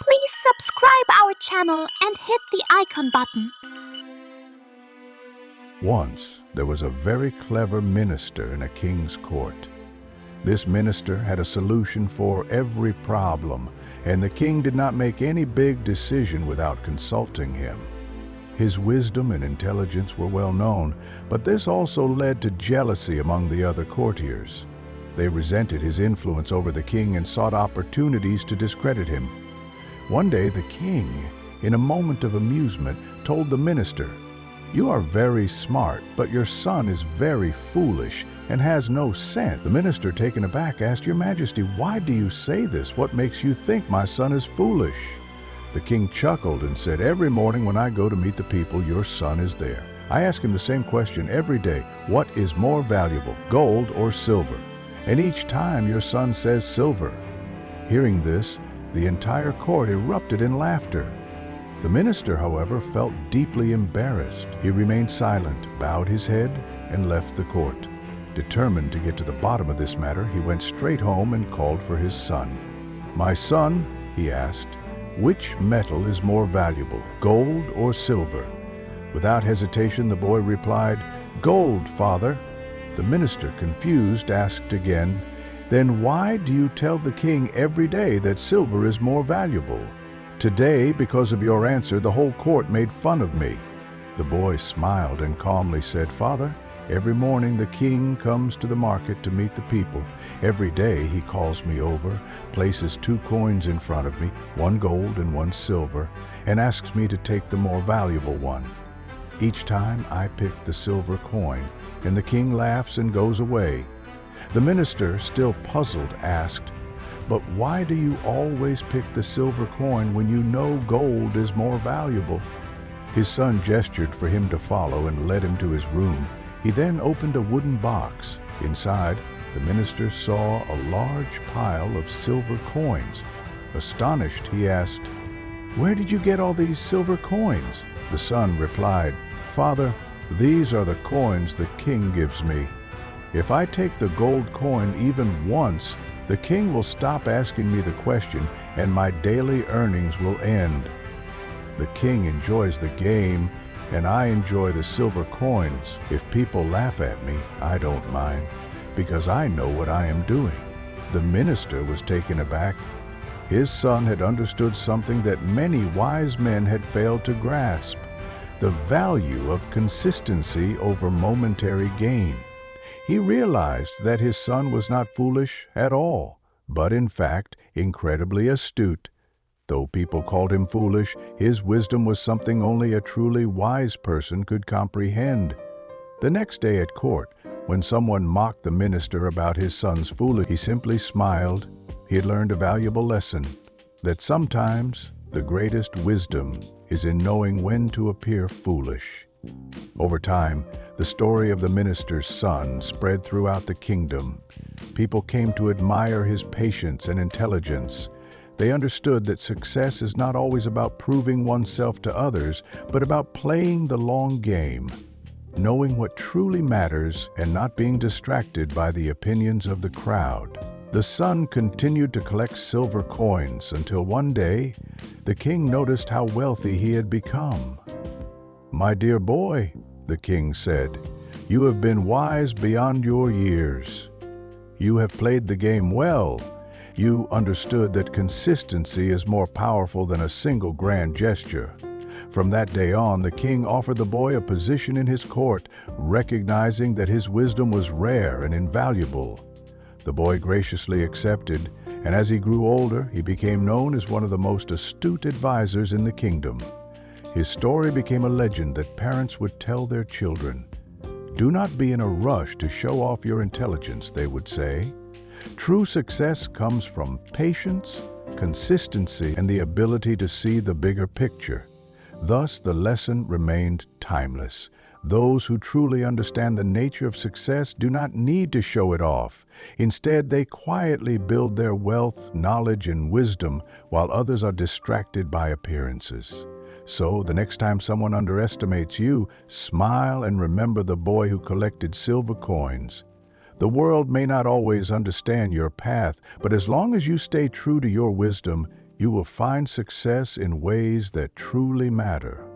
Please subscribe our channel and hit the icon button. Once, there was a very clever minister in a king's court. This minister had a solution for every problem, and the king did not make any big decision without consulting him. His wisdom and intelligence were well known, but this also led to jealousy among the other courtiers. They resented his influence over the king and sought opportunities to discredit him. One day, the king, in a moment of amusement, told the minister, "You are very smart, but your son is very foolish and has no sense." The minister, taken aback, asked, "Your Majesty, why do you say this? What makes you think my son is foolish?" The king chuckled and said, "Every morning when I go to meet the people, your son is there. I ask him the same question every day. What is more valuable, gold or silver? And each time your son says silver." Hearing this, the entire court erupted in laughter. The minister, however, felt deeply embarrassed. He remained silent, bowed his head, and left the court. Determined to get to the bottom of this matter, he went straight home and called for his son. "My son," he asked, "which metal is more valuable, gold or silver?" Without hesitation, the boy replied, "Gold, father." The minister, confused, asked again, "Then why do you tell the king every day that silver is more valuable? Today, because of your answer, the whole court made fun of me." The boy smiled and calmly said, "Father, every morning the king comes to the market to meet the people. Every day he calls me over, places 2 coins in front of me, 1 gold and 1 silver, and asks me to take the more valuable one. Each time I pick the silver coin, and the king laughs and goes away." The minister, still puzzled, asked, "But why do you always pick the silver coin when you know gold is more valuable?" His son gestured for him to follow and led him to his room. He then opened a wooden box. Inside, the minister saw a large pile of silver coins. Astonished, he asked, "Where did you get all these silver coins?" The son replied, "Father, these are the coins the king gives me. If I take the gold coin even once, the king will stop asking me the question and my daily earnings will end. The king enjoys the game and I enjoy the silver coins. If people laugh at me, I don't mind, because I know what I am doing." The minister was taken aback. His son had understood something that many wise men had failed to grasp: the value of consistency over momentary gain. He realized that his son was not foolish at all, but in fact incredibly astute. Though people called him foolish, his wisdom was something only a truly wise person could comprehend. The next day at court, when someone mocked the minister about his son's foolishness, he simply smiled. He had learned a valuable lesson, that sometimes the greatest wisdom is in knowing when to appear foolish. Over time, the story of the minister's son spread throughout the kingdom. People came to admire his patience and intelligence. They understood that success is not always about proving oneself to others, but about playing the long game, knowing what truly matters and not being distracted by the opinions of the crowd. The son continued to collect silver coins until one day, the king noticed how wealthy he had become. "My dear boy," the king said, "you have been wise beyond your years. You have played the game well. You understood that consistency is more powerful than a single grand gesture." From that day on, the king offered the boy a position in his court, recognizing that his wisdom was rare and invaluable. The boy graciously accepted, and as he grew older, he became known as one of the most astute advisors in the kingdom. His story became a legend that parents would tell their children. "Do not be in a rush to show off your intelligence," they would say. "True success comes from patience, consistency, and the ability to see the bigger picture." Thus, the lesson remained timeless. Those who truly understand the nature of success do not need to show it off. Instead, they quietly build their wealth, knowledge, and wisdom while others are distracted by appearances. So, the next time someone underestimates you, smile and remember the boy who collected silver coins. The world may not always understand your path, but as long as you stay true to your wisdom, you will find success in ways that truly matter.